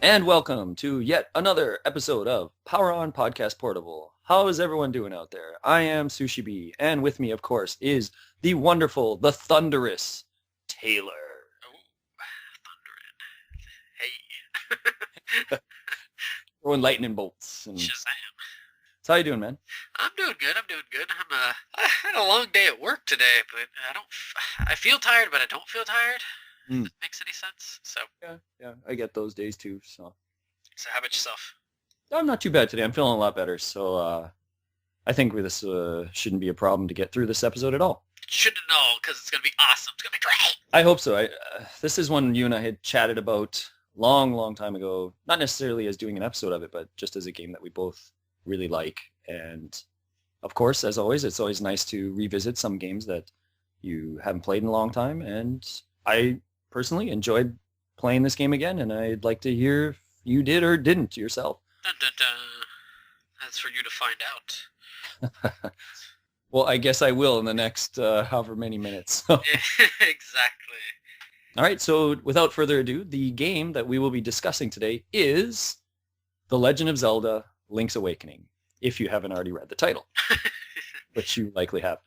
And welcome to yet another episode of Power On Podcast Portable. How is everyone doing out there? I am Sushi B, and with me, of course, is the wonderful, the thunderous Taylor. Oh, thundering. Hey. Throwing lightning bolts. And... Shazam. So how you doing, man? I'm doing good. I had a long day at work today, but I feel tired, but I don't feel tired. If that makes any sense. So. Yeah, I get those days too, so. So how about yourself? I'm not too bad today. I'm feeling a lot better, so I think this shouldn't be a problem to get through this episode at all. Shouldn't know, because it's going to be awesome. It's going to be great. I hope so. This is one you and I had chatted about long time ago, not necessarily as doing an episode of it, but just as a game that we both really like. And of course, as always, it's always nice to revisit some games that you haven't played in a long time. And I personally enjoyed playing this game again, and I'd like to hear if you did or didn't yourself. Dun, dun, dun. That's for you to find out. Well, I guess I will in the next however many minutes. Exactly. All right, so without further ado, the game that we will be discussing today is The Legend of Zelda: Link's Awakening, if you haven't already read the title, which you likely have.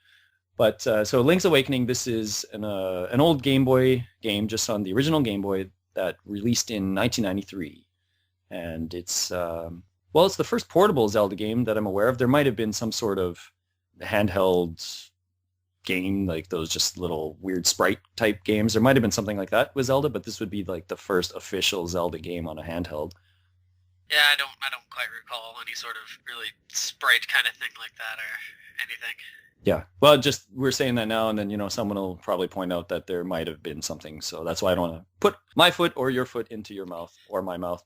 But so Link's Awakening, this is an old Game Boy game just on the original Game Boy that released in 1993. And it's, it's the first portable Zelda game that I'm aware of. There might have been some sort of handheld game, like those just little weird sprite type games. There might have been something like that with Zelda, but this would be like the first official Zelda game on a handheld. Yeah, I don't quite recall any sort of really sprite kind of thing like that or anything. Yeah, well, just we're saying that now, and then someone will probably point out that there might have been something. So that's why I don't want to put my foot or your foot into your mouth or my mouth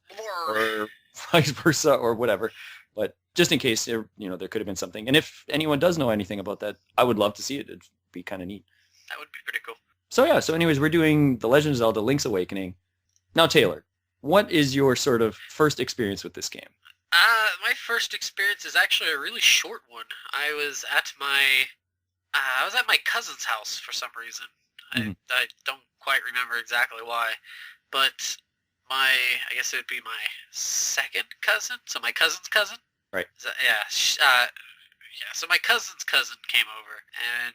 or vice versa or whatever. But just in case there could have been something, and if anyone does know anything about that, I would love to see it. It'd be kind of neat. That would be pretty cool. So yeah. So anyways, we're doing The Legend of Zelda: Link's Awakening. Now, Taylor, what is your sort of first experience with this game? My first experience is actually a really short one. I was at my cousin's house for some reason. Mm-hmm. I don't quite remember exactly why, but I guess it would be my second cousin, so my cousin's cousin. Right. So my cousin's cousin came over, and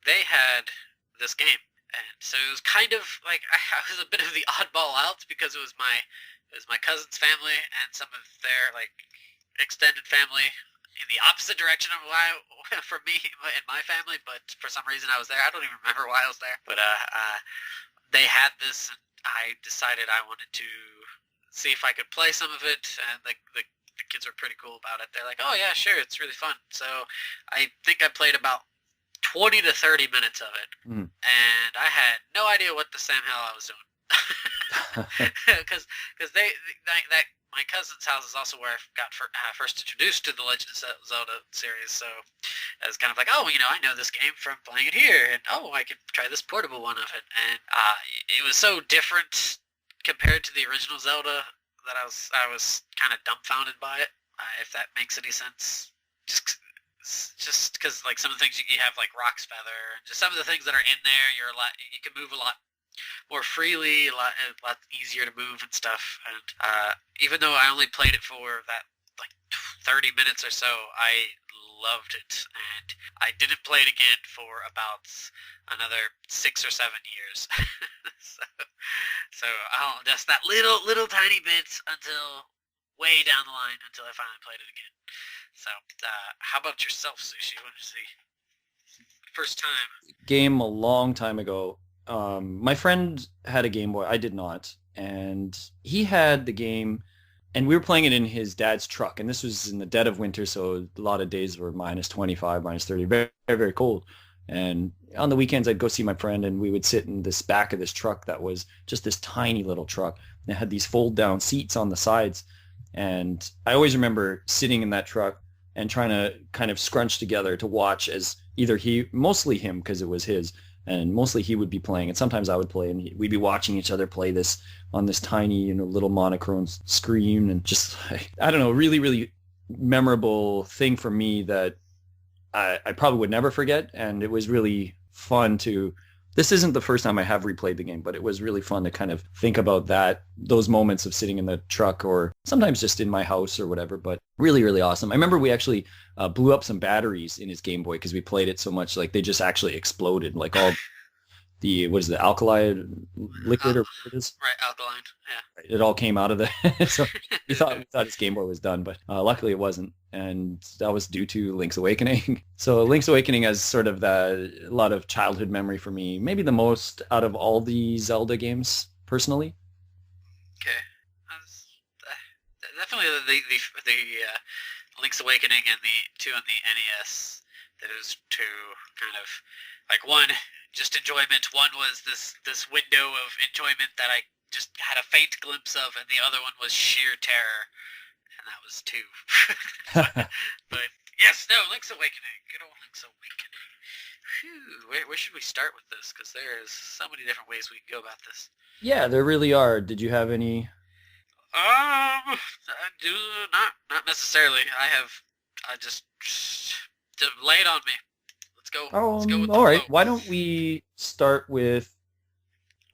they had this game. And so it was kind of like I was a bit of the oddball out because it was my cousin's family and some of their like extended family in the opposite direction of why for me and my family. But for some reason I was there. I don't even remember why I was there. But they had this, and I decided I wanted to see if I could play some of it. And the kids were pretty cool about it. They're like, "Oh yeah, sure, it's really fun." So I think I played about 20 to 30 minutes of it, and I had no idea what the Sam hell I was doing, because my cousin's house is also where I got first introduced to the Legend of Zelda series. So I was kind of like, I know this game from playing it here, and I could try this portable one of it, and it was so different compared to the original Zelda that I was kind of dumbfounded by it, if that makes any sense. Just because like some of the things you have like Rock's Feather, and just some of the things that are in there, you can move a lot more freely, a lot easier to move and stuff. And even though I only played it for that like 30 minutes or so, I loved it, and I didn't play it again for about another 6 or 7 years. so just that little tiny bit until way down the line until I finally played it again. So, how about yourself, Sushi? What is the first time? Game a long time ago. My friend had a Game Boy. I did not. And he had the game, and we were playing it in his dad's truck. And this was in the dead of winter, so a lot of days were minus 25, minus 30, very, very, very cold. And on the weekends, I'd go see my friend, and we would sit in this back of this truck that was just this tiny little truck. And it had these fold-down seats on the sides. And I always remember sitting in that truck and trying to kind of scrunch together to watch as mostly him because it was his, and mostly he would be playing, and sometimes I would play, and we'd be watching each other play this on this tiny, little monochrome screen, and just, I don't know, really, really memorable thing for me that I probably would never forget, and it was really fun to This isn't the first time I have replayed the game, but it was really fun to kind of think about those moments of sitting in the truck or sometimes just in my house or whatever, but really, really awesome. I remember we actually blew up some batteries in his Game Boy because we played it so much, like they just actually exploded, like all what is the alkali liquid or whatever it is? Right, alkaline. Yeah. It all came out of the, so we thought his Game Boy was done, but luckily it wasn't. And that was due to Link's Awakening. So Link's Awakening has sort of a lot of childhood memory for me, maybe the most out of all the Zelda games, personally. Okay. Definitely the Link's Awakening and the two on the NES. Those two kind of like one just enjoyment. One was this window of enjoyment that I just had a faint glimpse of, and the other one was sheer terror, and that was two. But yes, no, Link's Awakening. Good old Link's Awakening. Whew, where should we start with this? Because there's so many different ways we can go about this. Yeah, there really are. Did you have any? I do not necessarily. I just lay it on me. Let's go. Let's go with all right. flow. Why don't we start with?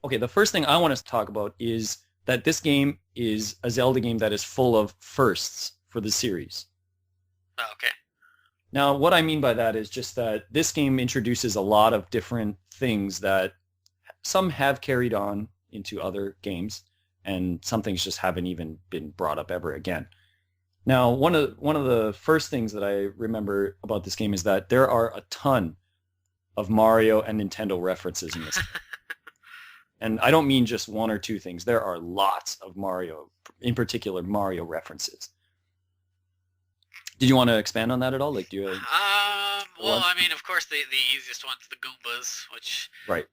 Okay, the first thing I want to talk about is that this game is a Zelda game that is full of firsts for the series. Oh, okay. Now, what I mean by that is just that this game introduces a lot of different things that some have carried on into other games, and some things just haven't even been brought up ever again. Now, one of the first things that I remember about this game is that there are a ton of Mario and Nintendo references in this game. And I don't mean just one or two things. There are lots of Mario, in particular Mario references. Did you want to expand on that at all? Like, do you? Well, I mean, of course, the easiest one's the Goombas, which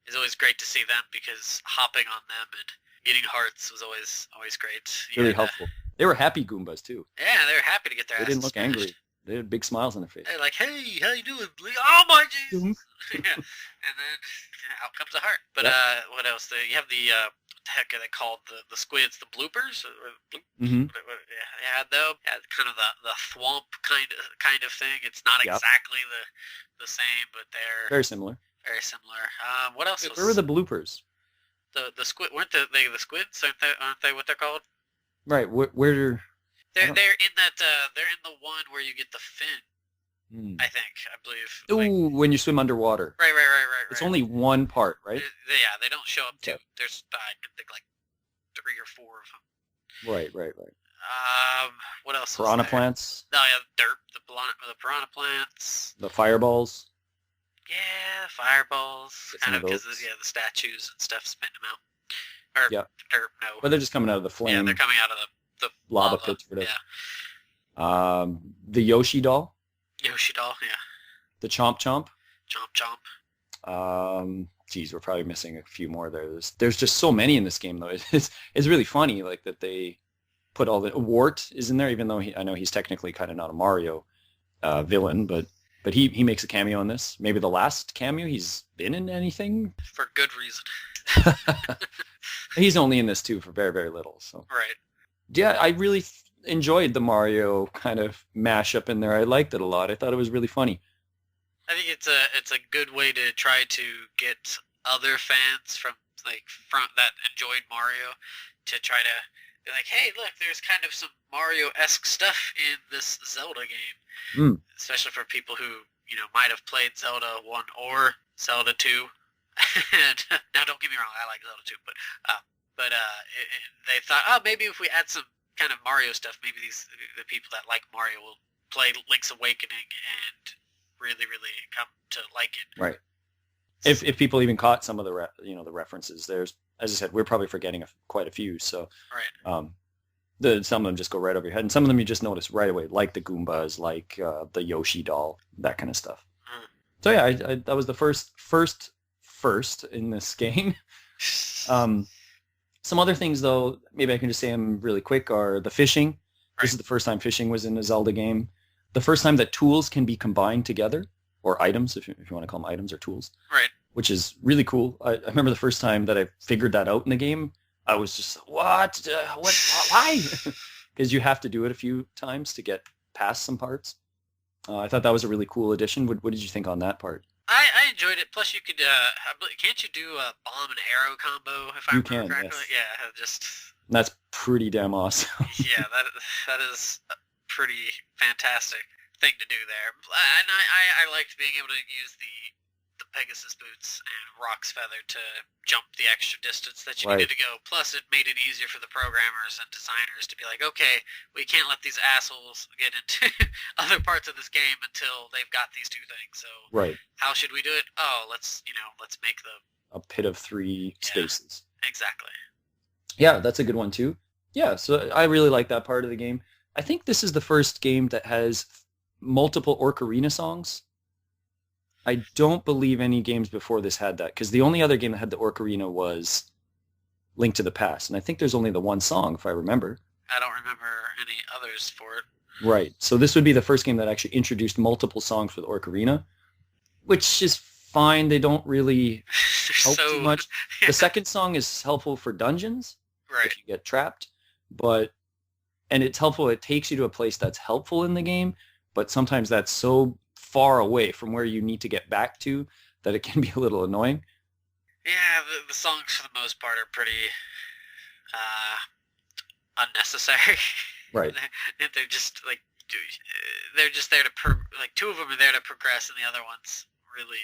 is always great to see them because hopping on them and getting hearts was always great. Really helpful. They were happy Goombas too. Yeah, they were happy to get their asses They didn't look smashed. angry. They had big smiles on their face. They're like, hey, how you doing? Oh my Jesus! Yeah, and then out comes a heart. But what else? You have the what the heck are they called? The squids, the bloopers. Mm-hmm. They had them. Had kind of the thwomp kind of thing. It's not exactly the same, but they're very similar. Very similar. What else? Where were the bloopers? The squid weren't they the squids? Aren't they what they're called? Right. Where? They're in that they're in the one where you get the fin. I believe. Ooh, when you swim underwater. Right. It's only one part, right? They don't show up too. There's I can think like 3 or 4 of them. Right. What else? Piranha plants. Oh yeah, the piranha plants. The fireballs. Yeah, fireballs. Kind of because the statues and stuff spitting them out. Or no. But they're just coming out of the flame. Yeah, they're coming out of the lava pits. Whatever. Yeah. The Yoshi doll. Yoshi doll, yeah. The Chomp Chomp. Geez, we're probably missing a few more there. There's just so many in this game, though. It's really funny, like that they put all the Wart is in there, even though I know he's technically kind of not a Mario villain, but he makes a cameo in this. Maybe the last cameo he's been in anything for good reason. He's only in this too for very, very little. So right. Yeah, I really enjoyed the Mario kind of mashup in there. I liked it a lot. I thought it was really funny. I think it's a good way to try to get other fans from that enjoyed Mario to try to be like, hey, look, there's kind of some Mario-esque stuff in this Zelda game, especially for people who might have played Zelda 1 or Zelda 2. And now, don't get me wrong, I like Zelda 2, but they thought, maybe if we add some kind of Mario stuff, maybe the people that like Mario will play Link's Awakening and really, really come to like it. Right. If people even caught some of the the references, there's, as I said, we're probably forgetting quite a few. So right. Some of them just go right over your head, and some of them you just notice right away, like the Goombas, like the Yoshi doll, that kind of stuff. So yeah, I that was the first in this game. Some other things, though, maybe I can just say them really quick, are the fishing. Right. This is the first time fishing was in a Zelda game. The first time that tools can be combined together, or items, if you want to call them items or tools. Right. Which is really cool. I remember the first time that I figured that out in the game, I was just, what? Why? Because you have to do it a few times to get past some parts. I thought that was a really cool addition. What did you think on that part? I enjoyed it. Plus, you could can't you do a bomb and arrow combo if I You remember can, correctly? yes. Yeah, just And that's pretty damn awesome. yeah, that is a pretty fantastic thing to do there. And I liked being able to use the Pegasus boots and Rock's feather to jump the extra distance that you Right. needed to go. Plus, it made it easier for the programmers and designers to be like, okay, we can't let these assholes get into other parts of this game until they've got these two things. So Right. how should we do it? Oh, let's make the A pit of three yeah, spaces. exactly. Yeah, that's a good one too. Yeah, so I really like that part of the game. I think this is the first game that has multiple Ocarina songs. I don't believe any games before this had that, because the only other game that had the Ocarina was Link to the Past, and I think there's only the one song, if I remember. I don't remember any others for it. Right. So this would be the first game that actually introduced multiple songs for the Ocarina, which is fine. They don't really help too much. Yeah, The second song is helpful for dungeons right. if you get trapped, and it's helpful. It takes you to a place that's helpful in the game, but sometimes that's so far away from where you need to get back to that it can be a little annoying. Yeah, the songs for the most part are pretty unnecessary. Right. They're just like they're just there to like two of them are there to progress, and the other one's really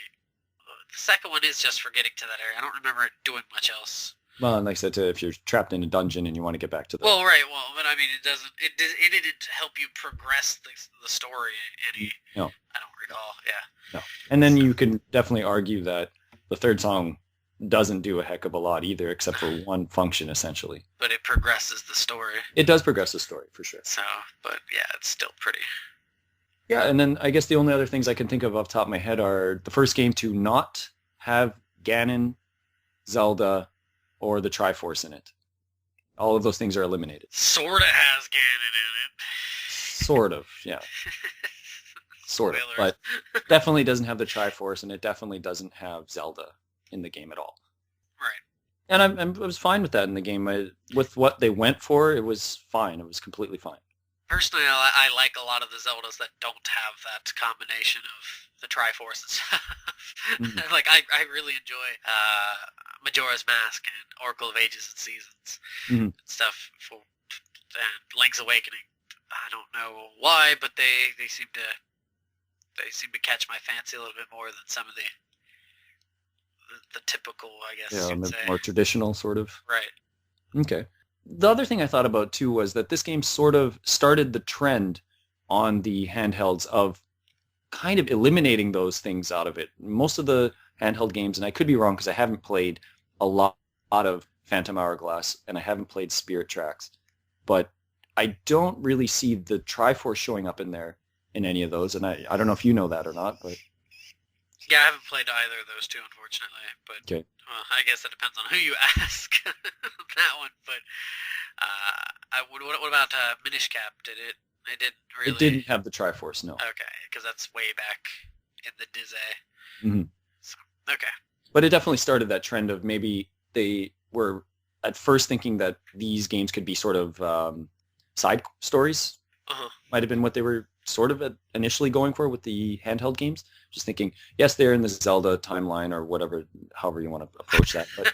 the second one is just for getting to that area. I don't remember it doing much else. Well, and like I said, if you're trapped in a dungeon and you want to get back to the... Well, right. Well, but I mean, it didn't help you progress the story any. No. I don't recall. Yeah. No. And then you can definitely argue that the third song doesn't do a heck of a lot either, except for one function, essentially. But it progresses the story. It does progress the story, for sure. So, but yeah, it's still pretty. Yeah, and then I guess the only other things I can think of off the top of my head are the first game to not have Ganon, Zelda, or the Triforce in it. All of those things are eliminated. Sorta has Ganon in Sort of, yeah. it. Sort of. Spoilers. But definitely doesn't have the Triforce, and it definitely doesn't have Zelda in the game at all. Right. And I was fine with that in the game. With what they went for, it was fine. It was completely fine. Personally, I like a lot of the Zeldas that don't have that combination of the Triforce and stuff. Mhm. Like, I really enjoy Majora's Mask and Oracle of Ages and Seasons Mhm. and stuff and Link's Awakening. I don't know why, but they seem to catch my fancy a little bit more than some of the typical, I guess Yeah, you'd say. more traditional sort of. Right. Okay. The other thing I thought about too was that this game sort of started the trend on the handhelds of kind of eliminating those things out of it. Most of the handheld games, and I could be wrong because I haven't played a lot of Phantom Hourglass and I haven't played Spirit Tracks, but I don't really see the Triforce showing up in there in any of those, and I don't know if you know that or not, but... Yeah, I haven't played either of those two, unfortunately. But Okay. well, I guess it depends on who you ask on that one. But what about Minish Cap? Did it? It didn't really. It didn't have the Triforce, no. Okay, because that's way back in the Dizzy. hmm So, okay. But it definitely started that trend of maybe they were at first thinking that these games could be sort of side stories. Uh-huh. Might have been what they were sort of initially going for with the handheld games. Just thinking, yes, they're in the Zelda timeline or whatever, however you want to approach that, but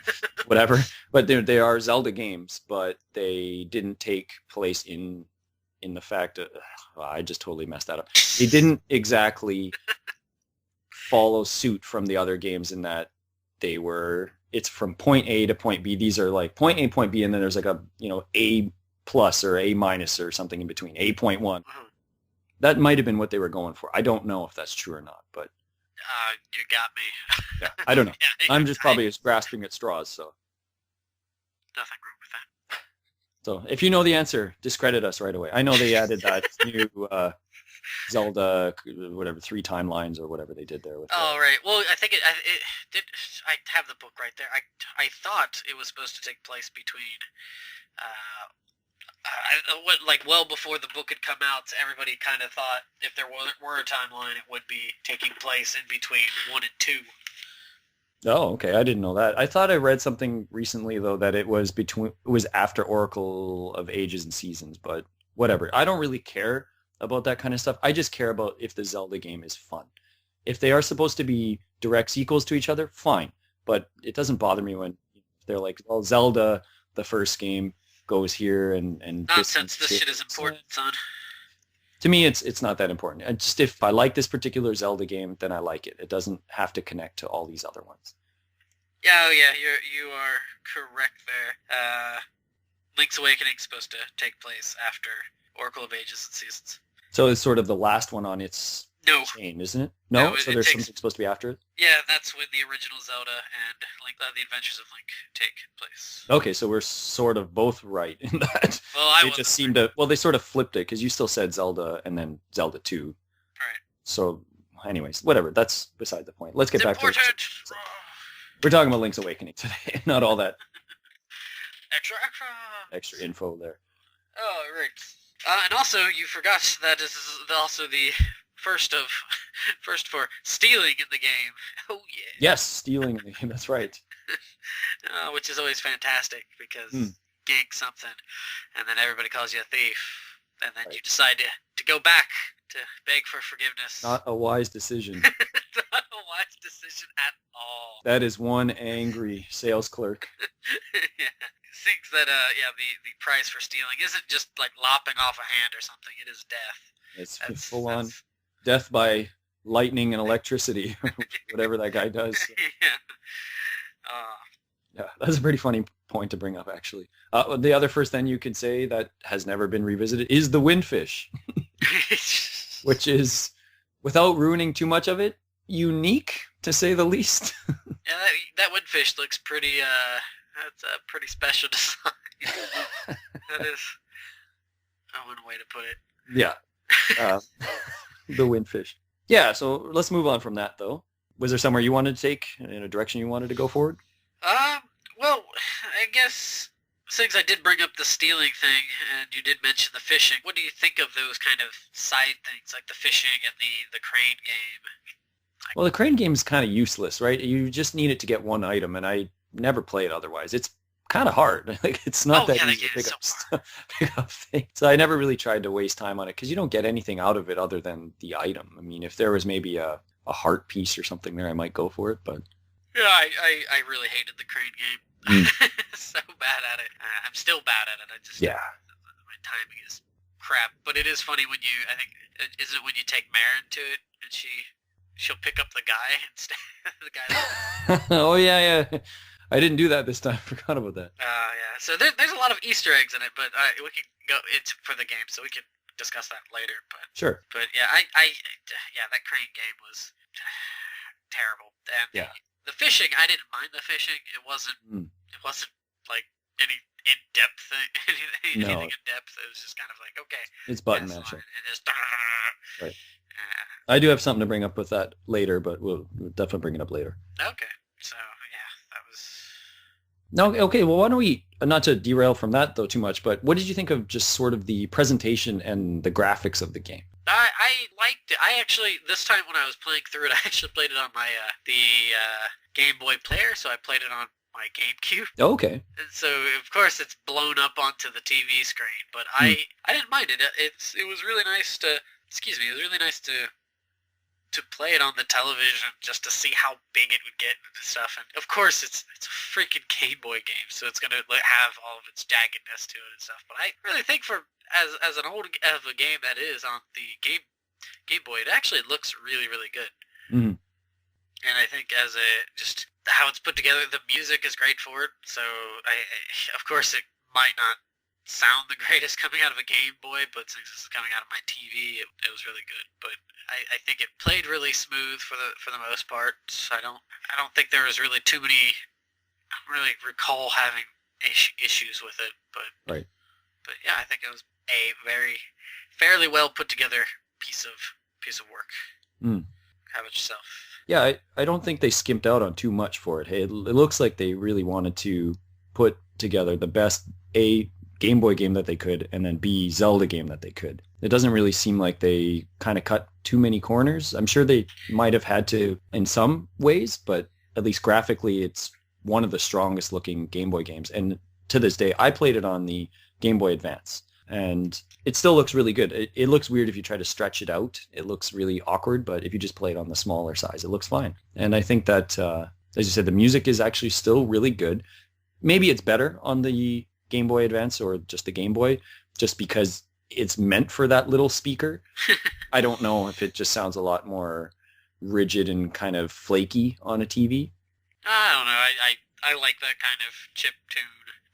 whatever. But they are Zelda games, but they didn't take place in the fact that, I just totally messed that up. They didn't exactly follow suit from the other games in that it's from point A to point B. These are like point A, point B, and then there's like a, A plus or A minus or something in between, A.1. Uh-huh. That might have been what they were going for. I don't know if that's true or not, but You got me. yeah, I don't know. Yeah, I'm just probably just grasping at straws. So nothing wrong with that. if you know the answer, discredit us right away. I know they added that new Zelda, whatever, 3 timelines or whatever they did there with. Oh right. Well, I think it did. I have the book right there. I thought it was supposed to take place between. Well before the book had come out, everybody kind of thought if there were a timeline, it would be taking place in between 1 and 2. Oh, okay. I didn't know that. I thought I read something recently though that it was after Oracle of Ages and Seasons, but whatever. I don't really care about that kind of stuff. I just care about if the Zelda game is fun. If they are supposed to be direct sequels to each other, fine. But it doesn't bother me when they're like, well, Zelda, the first game, goes here and this Nonsense. one's This here. shit is important, son. To me, it's not that important. Just if I like this particular Zelda game, then I like it. It doesn't have to connect to all these other ones. Yeah, oh yeah, you are correct there. Link's Awakening is supposed to take place after Oracle of Ages and Seasons. So it's sort of the last one on its No. chain, isn't it? No, No? it So there's takes- something supposed to be after it? Yeah, that's when the original Zelda and Link, the Adventures of Link take place. Okay, so we're sort of both right in that. Well, I They wasn't just seemed to, well, they sort of flipped it because you still said Zelda and then Zelda 2. Right. So anyways, whatever. That's beside the point. Let's get It's back to it. important. We're talking about Link's Awakening today, not all that Extra. extra info there. Oh, right. And also, you forgot that this is also the first for stealing in the game. Oh yeah. Yes, stealing the game, that's right. Which is always fantastic because gig something, and then everybody calls you a thief, and then you decide to go back to beg for forgiveness. Not a wise decision. Not a wise decision at all. That is one angry sales clerk. Yeah. Thinks that the price for stealing isn't just like lopping off a hand or something. It is death. It's full on death by lightning and electricity, whatever that guy does. Yeah. Yeah, that's a pretty funny point to bring up, actually. The other first then you could say that has never been revisited is the windfish, which is, without ruining too much of it, unique, to say the least. Yeah, that windfish looks pretty, that's a pretty special design. That is one way to put it. Yeah. The windfish. Yeah, so let's move on from that, though. Was there somewhere you wanted to take, in a direction you wanted to go forward? Well, I guess since I did bring up the stealing thing, and you did mention the fishing, what do you think of those kind of side things, like the fishing and the crane game? Well, the crane game is kind of useless, right? You just need it to get one item, and I never play it otherwise. It's kind of hard. Like, it's not that easy to pick up things. So I never really tried to waste time on it, because you don't get anything out of it other than the item. I mean, if there was maybe a heart piece or something there, I might go for it, but... Yeah, I really hated the crane game. So bad at it. I'm still bad at it. My timing is crap. But it is funny when I think, is it when you take Marin to it and she'll pick up the guy instead of the guy? Oh, yeah. I didn't do that this time. I forgot about that. Yeah. So there's a lot of Easter eggs in it, but we can go into for the game, so we can discuss that later. But sure. But yeah, that crane game was terrible. And the fishing, I didn't mind the fishing. It wasn't like any in-depth thing, anything in depth. It was just kind of like, okay, it's button mashing. And just right. I do have something to bring up with that later, but we'll definitely bring it up later. Okay. So yeah, that was. No, okay. Well, why don't we not to derail from that though too much, but what did you think of just sort of the presentation and the graphics of the game? I liked it. I actually, this time when I was playing through it, I actually played it on my Game Boy Player, so I played it on my GameCube. Oh, okay. And so, of course, it's blown up onto the TV screen, but I didn't mind it. It was really nice to, it was really nice to play it on the television just to see how big it would get and stuff. And of course, it's a freaking Game Boy game, so it's gonna have all of its jaggedness to it and stuff. But I really think for as an old of a game that is on the Game Boy, it actually looks really, really good. Mm-hmm. And I think as just how it's put together, the music is great for it. So of course, it might not sound the greatest coming out of a Game Boy, but since it's coming out of my TV, it was really good. But I think it played really smooth for the most part. So I don't think there was really too many. I don't really recall having issues with it, but right. But yeah, I think it was a very fairly well put together piece of work. How about yourself? Yeah, I don't think they skimped out on too much for it. Hey, it looks like they really wanted to put together the best A, Game Boy game that they could, and then B, Zelda game that they could. It doesn't really seem like they kind of cut too many corners. I'm sure they might have had to in some ways, but at least graphically, it's one of the strongest looking Game Boy games. And to this day, I played it on the Game Boy Advance. And it still looks really good. It looks weird if you try to stretch it out. It looks really awkward, but if you just play it on the smaller size, it looks fine. And I think that, as you said, the music is actually still really good. Maybe it's better on the Game Boy Advance or just the Game Boy, just because it's meant for that little speaker. I don't know if it just sounds a lot more rigid and kind of flaky on a TV. I don't know. I like that kind of chip tune,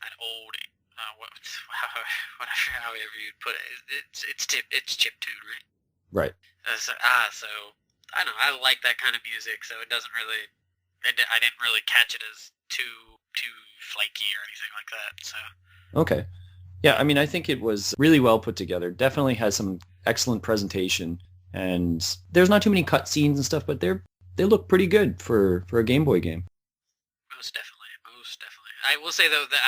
that old, whatever, however you'd put it. It's chip tune, right? Right. So I don't know. I like that kind of music, so it doesn't really. I didn't really catch it as too flaky or anything like that. So. Okay. Yeah, I mean, I think it was really well put together. Definitely has some excellent presentation, and there's not too many cutscenes and stuff, but they look pretty good for a Game Boy game. Most definitely. I will say though that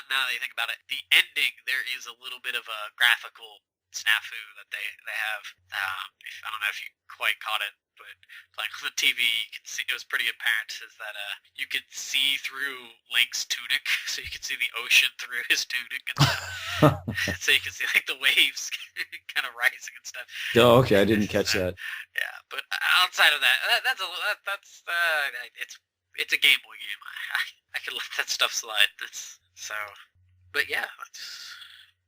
now that you think about it, the ending there is a little bit of a graphical snafu that they have. I don't know if you quite caught it, but playing on the TV, you can see it was pretty apparent is that you could see through Link's tunic, so you could see the ocean through his tunic, and so you can see like the waves kind of rising and stuff. Oh, okay, I didn't catch that. Yeah, but outside of that, it's a Game Boy game. I can let that stuff slide. But yeah,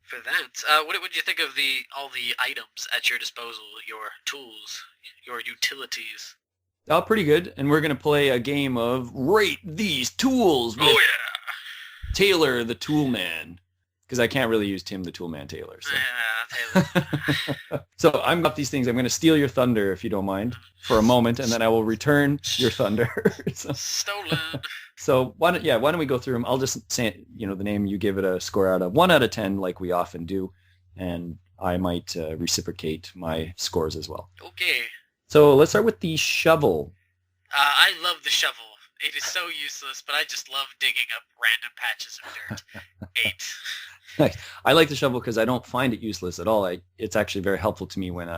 for that. What did you think of all the items at your disposal, your tools, your utilities? Oh, pretty good. And we're going to play a game of Rate These Tools with Taylor the Tool Man. Because I can't really use Tim the Tool Man Taylor. So. Taylor. So I'm got these things. I'm going to steal your thunder, if you don't mind, for a moment, and then I will return your thunder. Stolen. So why don't we go through them? I'll just say, the name, you give it a score out of 1 out of 10, like we often do, and I might reciprocate my scores as well. Okay. So let's start with the shovel. I love the shovel. It is so useless, but I just love digging up random patches of dirt. 8. I like the shovel because I don't find it useless at all. It's actually very helpful to me when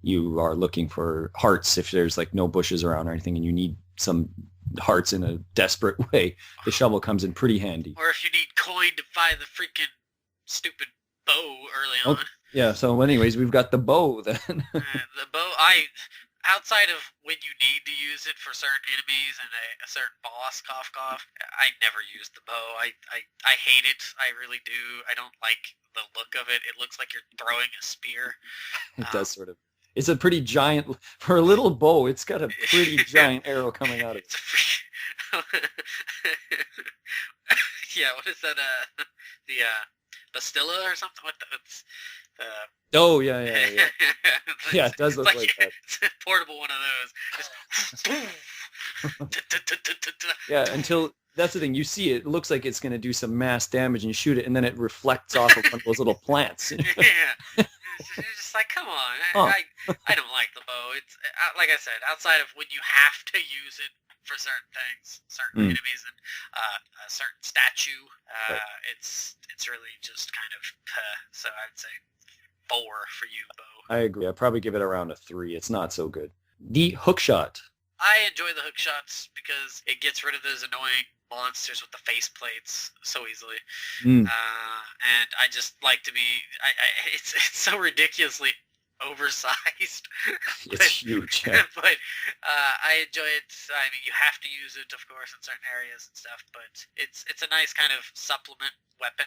you are looking for hearts, if there's like no bushes around or anything and you need some hearts in a desperate way. The shovel comes in pretty handy. Or if you need coin to buy the freaking stupid bow early on. Yeah, so anyways, we've got the bow then. The bow, outside of when you need to use it for certain enemies and a certain boss, cough, I never use the bow. I hate it. I really do. I don't like the look of it. It looks like you're throwing a spear. It does sort of. It's a pretty giant, for a little bow, it's got a pretty giant arrow coming out of it. Yeah, what is that, the Bastilla or something? Oh, yeah. Yeah, it does look like that. It's a portable one of those. Yeah, that's the thing. You see it looks like it's going to do some mass damage, and you shoot it, and then it reflects off of one of those little plants. Yeah. You're just like, come on. I don't like the bow. It's like I said, outside of when you have to use it for certain things, certain enemies, and a certain statue, right. It's really just kind of, so I'd say 4 for you, Bo. I agree. I'd probably give it around a 3. It's not so good. The hook shot. I enjoy the hook shots because it gets rid of those annoying monsters with the face plates so easily. And I just like to be, it's so ridiculously oversized. It's huge. Yeah. But I enjoy it. I mean, you have to use it, of course, in certain areas and stuff, but it's a nice kind of supplement weapon.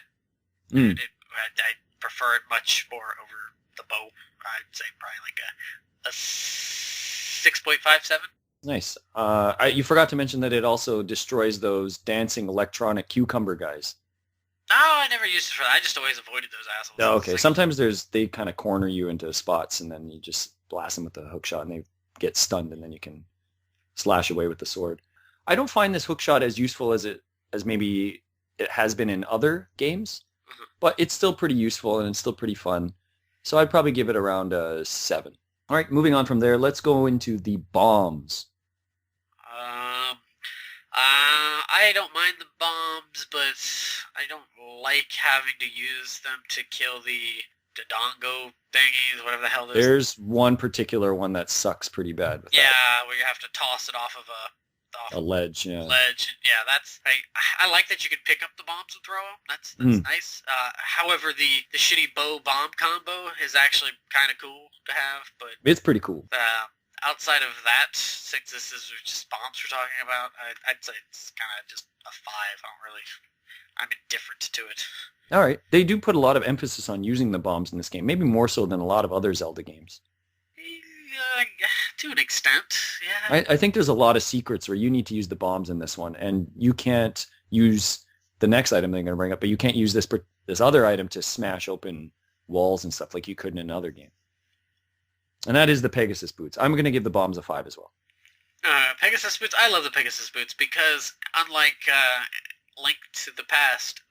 And I prefer it much more over the bow. I'd say probably like a 6.57. Nice. You forgot to mention that it also destroys those dancing electronic cucumber guys. No, I never used it for that. I just always avoided those assholes. Oh, okay. Like, sometimes they kind of corner you into spots, and then you just blast them with the hook shot, and they get stunned, and then you can slash away with the sword. I don't find this hook shot as useful as maybe it has been in other games, but it's still pretty useful, and it's still pretty fun. So I'd probably give it around a 7. All right, moving on from there, let's go into the bombs. I don't mind the bombs, but I don't like having to use them to kill the Dodongo thingies, whatever the hell those. There's one particular one that sucks pretty bad. Yeah, where you have to toss it off of a ledge. Yeah. ledge. Yeah, that's I like that you can pick up the bombs and throw them. That's nice. However, the shitty bow bomb combo is actually kind of cool to have, but It's pretty cool. outside of that, since this is just bombs we're talking about, I'd say it's kind of just a 5. I'm indifferent to it. All right. They do put a lot of emphasis on using the bombs in this game, maybe more so than a lot of other Zelda games. To an extent, yeah. I think there's a lot of secrets where you need to use the bombs in this one, and you can't use the next item they're going to bring up, but you can't use this other item to smash open walls and stuff like you could in another game. And that is the Pegasus boots. I'm going to give the bombs a 5 as well. Pegasus boots. I love the Pegasus boots because unlike Link to the Past,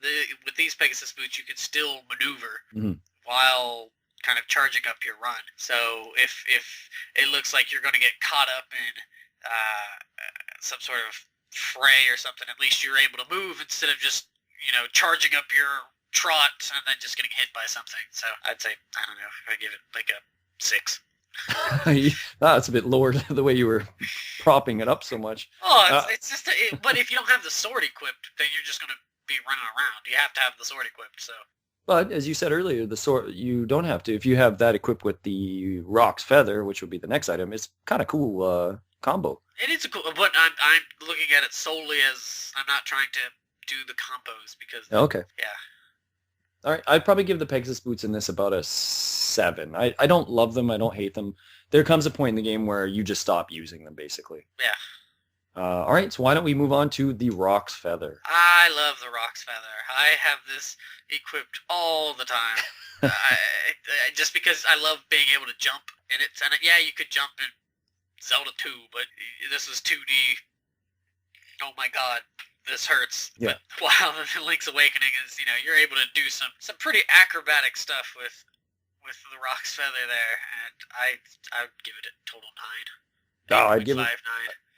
with these Pegasus boots, you can still maneuver while kind of charging up your run. So if it looks like you're going to get caught up in some sort of fray or something, at least you're able to move instead of just charging up your trot and then just getting hit by something. So I'd say, I don't know, I give it like a 6. That's a bit lower the way you were propping it up so much. Oh, it's just but if you don't have the sword equipped, then you're just going to be running around. You have to have the sword equipped, so. But as you said earlier, the sword, you don't have to. If you have that equipped with the Rock's Feather, which would be the next item, it's kind of cool combo. It is a cool, but I'm looking at it solely as I'm not trying to do the combos because. Okay. Yeah. All right, I'd probably give the Pegasus boots in this about a 7. I don't love them. I don't hate them. There comes a point in the game where you just stop using them, basically. Yeah. All right, so why don't we move on to the Rock's Feather? I love the Rock's Feather. I have this equipped all the time. Just because I love being able to jump in it. And yeah, you could jump in Zelda 2, but this was 2D. Oh my god, this hurts. Yeah. But while Link's Awakening is, you're able to do some pretty acrobatic stuff with the Rock's Feather there, and I would give it a total 9. Oh, I'd give it 9.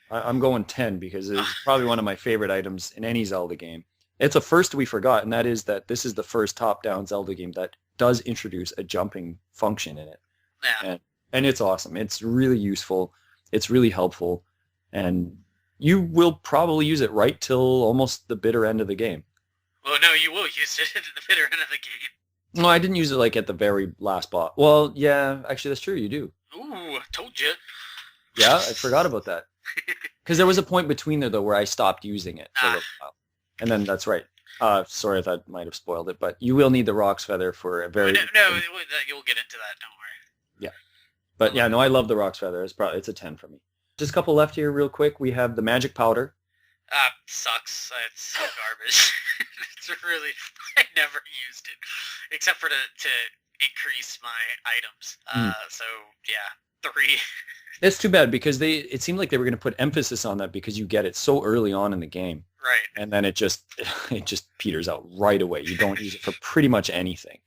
I'm going 10 because it's probably one of my favorite items in any Zelda game. It's a first we forgot, and that is that this is the first top-down Zelda game that does introduce a jumping function in it. Yeah. And it's awesome. It's really useful. It's really helpful. And you will probably use it right till almost the bitter end of the game. Well, no, you will use it at the bitter end of the game. No, I didn't use it like at the very last boss. Well, yeah, actually that's true. You do. Ooh, told you. Yeah, I forgot about that. Because there was a point between there, though, where I stopped using it for a little while. And then that's right. Sorry, that might have spoiled it, but you will need the Rock's Feather for a very... No, you'll get into that, don't worry. Yeah. But yeah, no, I love the Rock's Feather. It's a 10 for me. Just a couple left here real quick. We have the Magic Powder. Sucks. It's so garbage. It's really... I never used it. Except for to increase my items. So, yeah, 3. It's too bad because it seemed like they were going to put emphasis on that because you get it so early on in the game. Right. And then it just peters out right away. You don't use it for pretty much anything,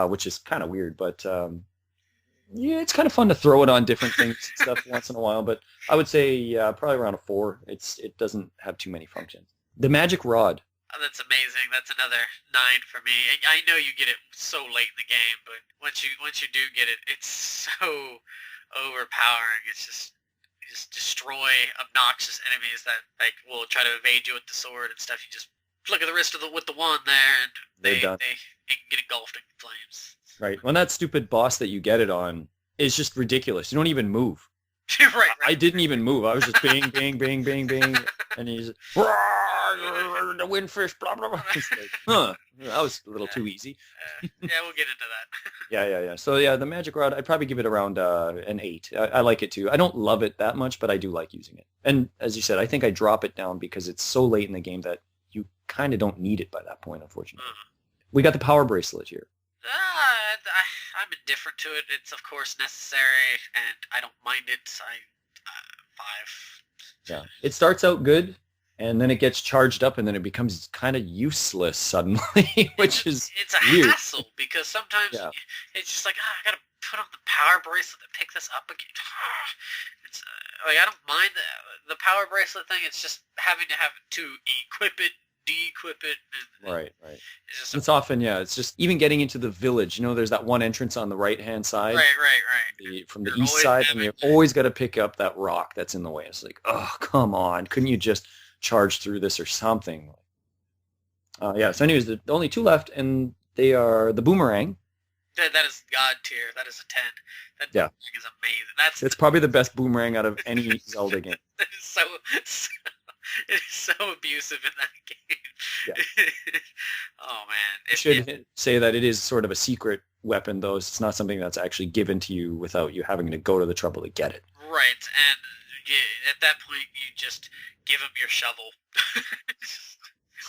which is kind of weird. But yeah, it's kind of fun to throw it on different things and stuff once in a while. But I would say probably around a 4. It doesn't have too many functions. The Magic Rod. Oh, that's amazing. That's another 9 for me. I know you get it so late in the game, but once you do get it, it's so overpowering. It's just destroy obnoxious enemies that will try to evade you with the sword and stuff. You just flicker the wrist with the wand there, and they get engulfed in flames. Right. When that stupid boss that you get it on is just ridiculous. You don't even move. right. I didn't even move. I was just bang, bang, bang, bang, bang, and he's the windfish, blah blah blah. It's like, that was a little too easy. Yeah, we'll get into that. Yeah. So yeah, the Magic Rod, I'd probably give it around an 8. I like it too. I don't love it that much, but I do like using it. And as you said, I think I drop it down because it's so late in the game that you kind of don't need it by that point, unfortunately. We got the Power Bracelet here. I'm indifferent to it. It's of course necessary, and I don't mind it. 5. Yeah, it starts out good, and then it gets charged up, and then it becomes kind of useless suddenly, which is it's a weird. hassle because sometimes it's just like I gotta put on the power bracelet to pick this up again. It's I don't mind the power bracelet thing. It's just having to equip it de-equip it. And Right, right. it's just It's often, yeah, it's just even getting into the village. There's that one entrance on the right-hand side, right. from the You're east always side, and having you always got to pick up that rock that's in the way. It's like, oh, come on. Couldn't you just charge through this or something? Yeah, so anyways, the only two left, and they are the boomerang. that is god tier. That is a 10. That Yeah, is amazing. That's it's probably the best boomerang out of any Zelda game. that is so it is so abusive in that Yeah. game. Oh man, I should say that it is sort of a secret weapon, though. It's not something that's actually given to you without you having to go to the trouble to get it. right. And at that point, you just give him your shovel.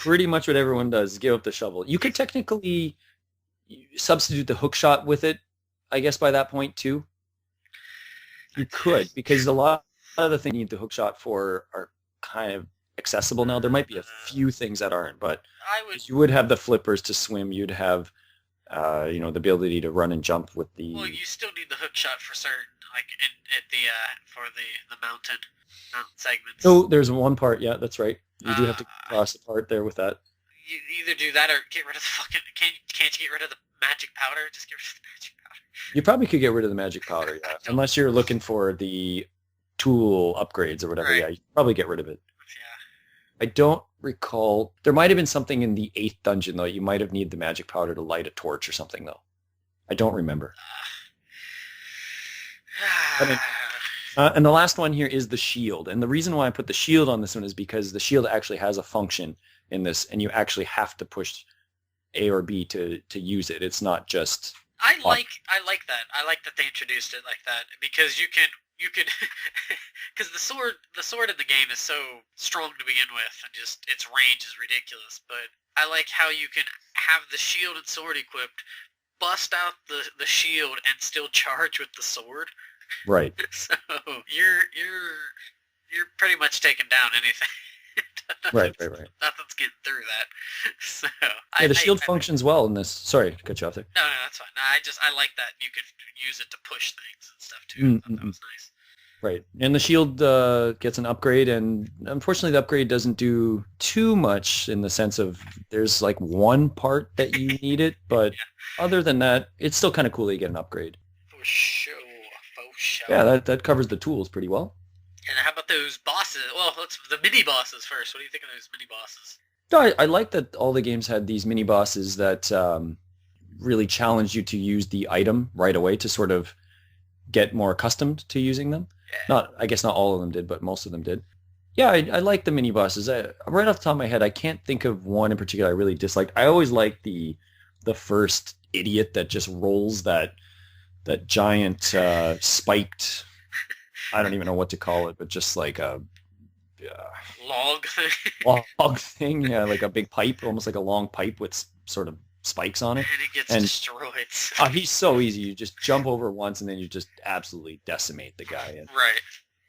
Pretty much what everyone does, give up the shovel. You could technically substitute the hook shot with it, I guess, by that point, too. You could, because a lot of the things you need the hook shot for are kind of accessible now. There might be a few things that aren't, but you would have the flippers to swim. You'd have, the ability to run and jump with the... Well, you still need the hook shot for certain, like at the for the mountain segments. Oh, there's one part. Yeah, that's right. You do have to cross the part there with that. You either do that or get rid of the fucking... Can't you get rid of the magic powder? Just get rid of the magic powder. You probably could get rid of the magic powder, yeah. Unless you're looking for the tool upgrades or whatever. Right. Yeah, you could probably get rid of it. Yeah. I don't recall. There might have been something in the 8th dungeon, though. You might have needed the magic powder to light a torch or something, though. I don't remember. And the last one here is the shield. And the reason why I put the shield on this one is because the shield actually has a function in this, and you actually have to push A or B to use it. It's not just... I like that. I like that they introduced it like that because you can because the sword in the game is so strong to begin with and just its range is ridiculous. But I like how you can have the shield and sword equipped, bust out the shield and still charge with the sword. Right. So you're pretty much taking down anything. Right. Nothing's getting through that. So yeah, the shield functions well in this. Sorry to cut you off there. No, that's fine. No, I like that you could use it to push things and stuff too. I thought that was nice. Right, and the shield gets an upgrade, and unfortunately, the upgrade doesn't do too much in the sense of there's like one part that you need it, but other than that, it's still kind of cool that you get an upgrade. For sure. Yeah, that covers the tools pretty well. And how about those bosses? Well, let's the mini bosses first. What do you think of those mini bosses? No, I like that all the games had these mini bosses that really challenged you to use the item right away to sort of get more accustomed to using them. Yeah. I guess not all of them did, but most of them did. Yeah, I like the mini bosses. Right off the top of my head, I can't think of one in particular I really disliked. I always liked the first idiot that just rolls that giant spiked, I don't even know what to call it, but just like a log thing. Log thing, yeah, like a big pipe, almost like a long pipe with sort of spikes on it. And it gets destroyed. He's so easy. You just jump over once and then you just absolutely decimate the guy. And, right.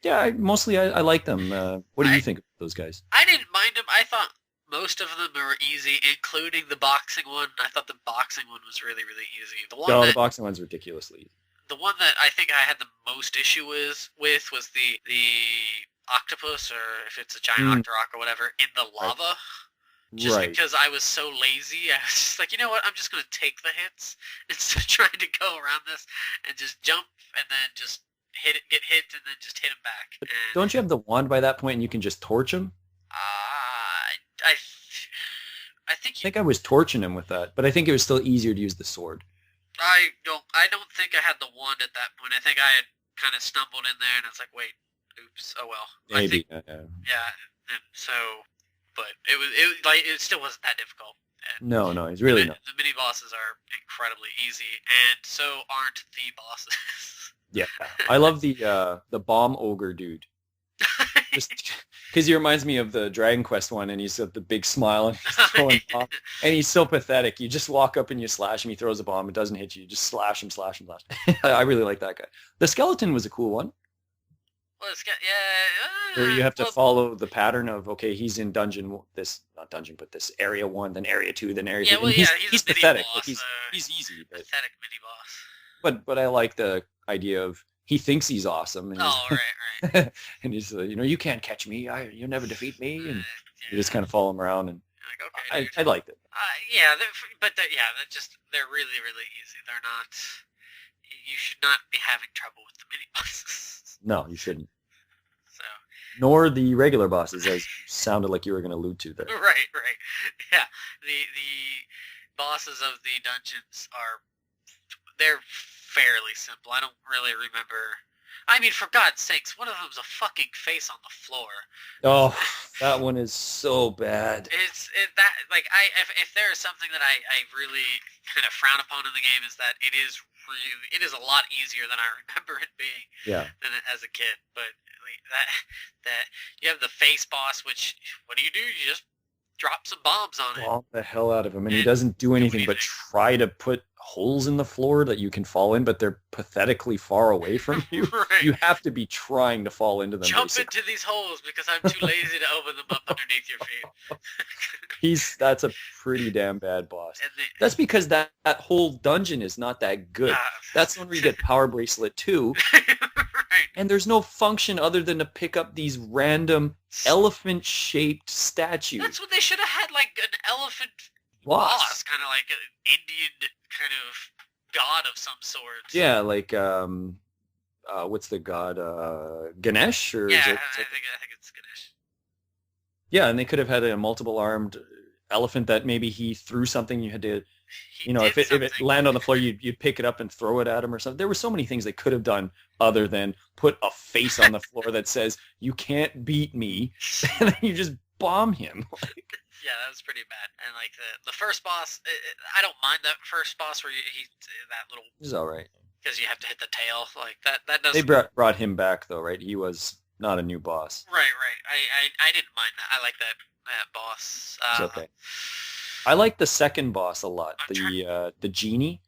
Yeah, I like them. What do you think of those guys? I didn't mind them. I thought most of them were easy, including the boxing one. I thought the boxing one was really, really easy. The boxing one's ridiculously easy. The one that I think I had the most issue with was the octopus, or if it's a giant octorok or whatever, in the lava. Right. Just because I was so lazy, I was just like, you know what, I'm just going to take the hits instead of trying to go around this and just jump and then just get hit and then just hit him back. And don't you have the wand by that point and you can just torch him? I think I was torching him with that, but I think it was still easier to use the sword. I don't think I had the wand at that point. I think I had kind of stumbled in there and I was like, wait, oops, oh well. Maybe. Yeah, and so... But it still wasn't that difficult. And no, it's really not. The mini bosses are incredibly easy, and so aren't the bosses. Yeah, I love the bomb ogre dude. Just because he reminds me of the Dragon Quest one, and he's got the big smile and he's throwing bomb, and he's so pathetic. You just walk up and you slash him. He throws a bomb. It doesn't hit you. You just slash him. I really like that guy. The skeleton was a cool one. Well, where you have to follow the pattern of, okay, he's in this area 1, then area 2, then area 3. Well, he's pathetic. Boss, he's easy. Pathetic mini boss. But I like the idea of he thinks he's awesome. And right. And he's you can't catch me. You'll never defeat me. And you just kind of follow him around. And Like, okay, dude. I liked it. Yeah, they're really, really easy. They're not. You should not be having trouble with the mini bosses. No, you shouldn't. So. Nor the regular bosses, as sounded like you were going to allude to there. Right. Yeah, the bosses of the dungeons they're fairly simple. I don't really remember. I mean, for God's sakes, one of them's a fucking face on the floor. Oh, that one is so bad. If there is something that I really kind of frown upon in the game is that it is a lot easier than I remember it being. Yeah. Than as a kid. But that you have the face boss, which what do? You just drop some bombs on it. Bomb the hell out of him, and he doesn't do anything but try to put holes in the floor that you can fall in, but they're pathetically far away from you. Right. You have to be trying to fall into them. Jump into these holes because I'm too lazy to open them up underneath your feet. That's a pretty damn bad boss. That's because that whole dungeon is not that good. That's when we get Power Bracelet 2. Right. And there's no function other than to pick up these random elephant-shaped statues. That's what they should have had, like an elephant boss, kind of like an Indian kind of god of some sort. Yeah, like what's the god? Ganesh, or yeah, is it? I think it's Ganesh. Yeah, and they could have had a multiple-armed elephant that maybe he threw something. You had to, if it landed on the floor, you'd pick it up and throw it at him or something. There were so many things they could have done other than put a face on the floor that says, "You can't beat me," and then you just bomb him. Yeah, that was pretty bad. And like the first boss, I don't mind that first boss where he that little. He's all right. Because you have to hit the tail like that. That doesn't. They brought him back though, right? He was not a new boss. Right. I didn't mind that. I like that boss. It's okay. I like the second boss a lot. The genie.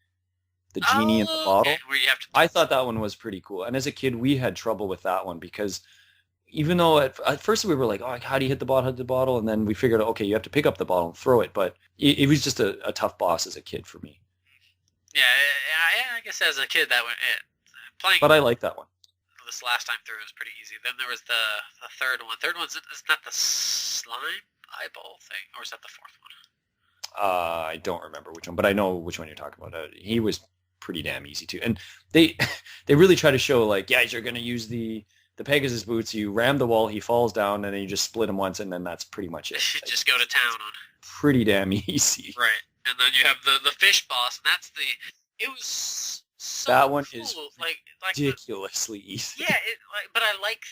The genie in the bottle. Where you have to. I thought that one was pretty cool. And as a kid, we had trouble with that one because even though at first we were like, oh, how do you hit the bottle? And then we figured out, okay, you have to pick up the bottle and throw it. But it was just a tough boss as a kid for me. Yeah, I guess as a kid that went playing. But I like that one. This last time through was pretty easy. Then there was the third one. Third one's not the slime eyeball thing, or is that the fourth one? I don't remember which one, but I know which one you're talking about. He was pretty damn easy too, and they really try to show like, yeah, you're gonna use the Pegasus boots. You ram the wall, he falls down, and then you just split him once, and then that's pretty much it. Just go to town on. Pretty damn easy. Right, and then you have the fish boss, and that's it was so that one cool. is like ridiculously easy. Yeah, but I like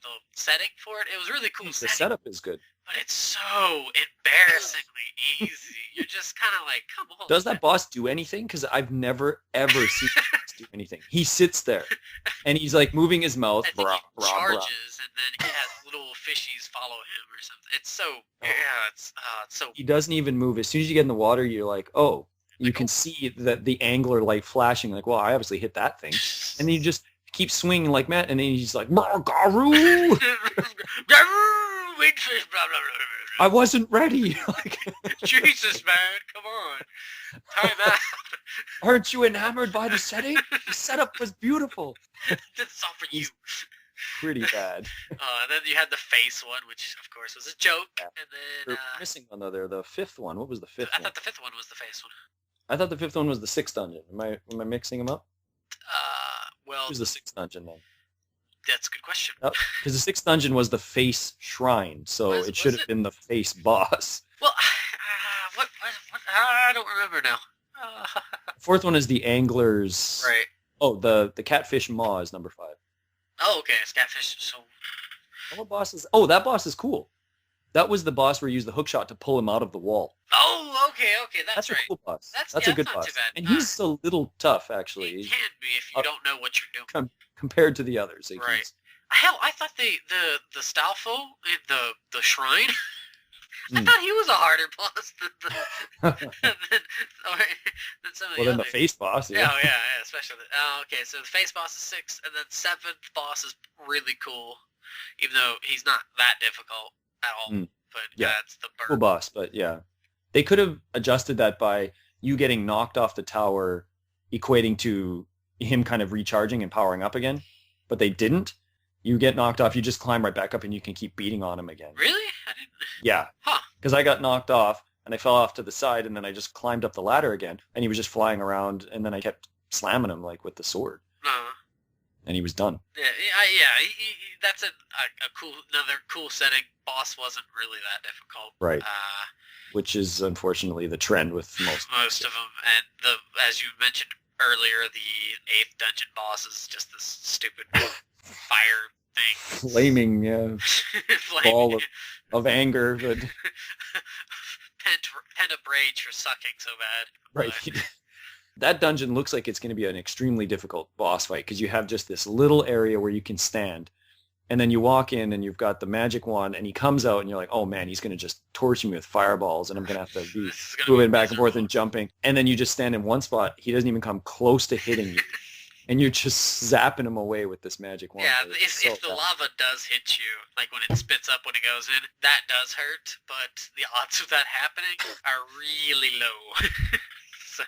the setting for it. It was really cool. The setup is good. But it's so embarrassingly easy. You're just kind of like, come on. Does that boss do anything? Because I've never, ever seen him do anything. He sits there, and he's like moving his mouth. I think he charges, and then he has little fishies follow him or something. It's so, it's so... He doesn't even move. As soon as you get in the water, you're like, oh, you can see the angler light flashing. Like, well, I obviously hit that thing. And then you just keep swinging like Matt, and then he's like, Garoo! Windfish, blah, blah, blah, blah. I wasn't ready. Jesus, man, come on. Time out. Aren't you enamored by the setting? The setup was beautiful. That's all for you. Pretty bad. And then you had the face one, which of course was a joke. Yeah. And then we're missing one though there. The fifth one. What was the fifth one? I thought the fifth one was the face one. I thought the fifth one was the sixth dungeon. Am I mixing them up? Well. Who's the sixth dungeon then? That's a good question. Because the sixth dungeon was the face shrine, so it should have been the face boss. Well, what? I don't remember now. The fourth one is the anglers. Right. Oh, the catfish maw is number 5. Oh, okay, it's catfish. So. What boss is? Oh, that boss is cool. That was the boss where you use the hook shot to pull him out of the wall. Oh, okay, that's right. A cool boss. That's a good not boss. Too bad. And he's a little tough, actually. He can be if you don't know what you're doing. Compared to the others. Right. Hell, I thought the Stalfo in the shrine, I thought he was a harder boss than some of the others. the face boss, yeah. Oh, yeah, especially. Okay, so the face boss is 6, and then 7th boss is really cool, even though he's not that difficult at all. But yeah, it's the bird. Cool boss, but yeah. They could have adjusted that by you getting knocked off the tower, equating to him kind of recharging and powering up again, but they didn't. You get knocked off, you just climb right back up, and you can keep beating on him again. Really? I didn't. Yeah. Huh. because I got knocked off and I fell off to the side, and then I just climbed up the ladder again, and he was just flying around, and then I kept slamming him like with the sword, Uh, and he was done. that's a cool, another cool setting. Boss wasn't really that difficult. Right. Which is unfortunately the trend with Most of them, and as you mentioned earlier, the 8th dungeon boss is just this stupid fire thing. flaming ball of anger that Pen of rage for sucking so bad. right. That dungeon looks like it's going to be an extremely difficult boss fight because you have just this little area where you can stand, and then you walk in and you've got the magic wand, and he comes out and you're like, oh man, he's going to just torture me with fireballs, and I'm going to have to be moving back and forth and jumping. And then you just stand in one spot. He doesn't even come close to hitting you. And you're just zapping him away with this magic wand. Yeah, if the lava does hit you, like when it spits up when it goes in, that does hurt, but the odds of that happening are really low. So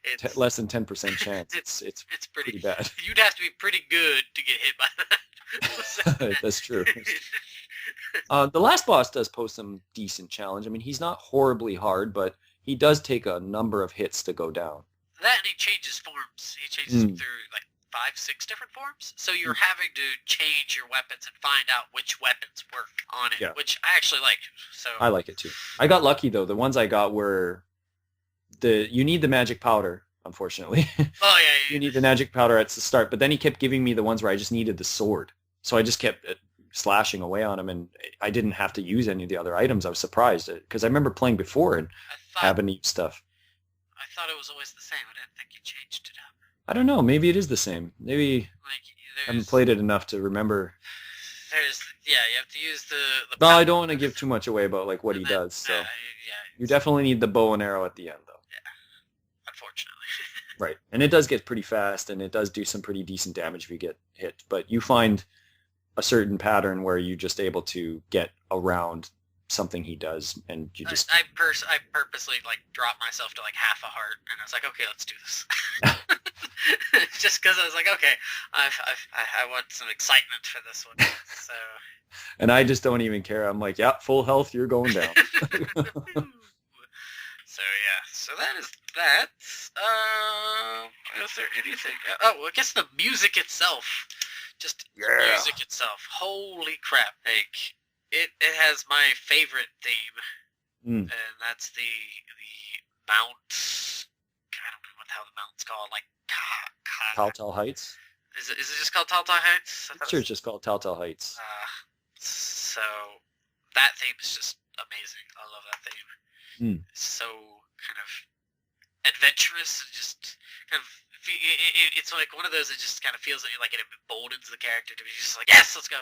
it's less than 10% chance. It's pretty bad. You'd have to be pretty good to get hit by that. That's true. The last boss does pose some decent challenge. I mean, he's not horribly hard, but he does take a number of hits to go down. That, and he changes forms. He changes through like 5, 6 different forms. So you're having to change your weapons and find out which weapons work on it, which I actually like. So I like it too. I got lucky though. The ones I got were you need the magic powder, unfortunately. Oh yeah. You need the magic powder at the start, but then he kept giving me the ones where I just needed the sword. So I just kept slashing away on him, and I didn't have to use any of the other items. I was surprised because I remember playing before and having to use stuff. I thought it was always the same. I didn't think you changed it up. I don't know. Maybe it is the same. Maybe I haven't played it enough to remember. You have to use the No, I don't want to give too much away about like what he does. So you definitely need the bow and arrow at the end, though. Yeah, unfortunately. Right, and it does get pretty fast, and it does do some pretty decent damage if you get hit. But you find a certain pattern where you're just able to get around something he does, and you just... I purposely like dropped myself to like half a heart, and I was like, okay, let's do this. Just because I was like, okay, I want some excitement for this one. So. And I just don't even care. I'm like, yeah, full health, you're going down. So that is that. Is there anything? I guess the music itself. Just the music itself. Holy crap! Like it has my favorite theme, and that's the Mount. I don't know what the hell the mountain's called. Like Telltale Heights. Is it just called Telltale Heights? I'm sure it's just called Telltale Heights. So that theme is just amazing. I love that theme. It's so kind of adventurous. Just kind of, it's like one of those that just kind of feels like it emboldens the character to be just like, yes, let's go.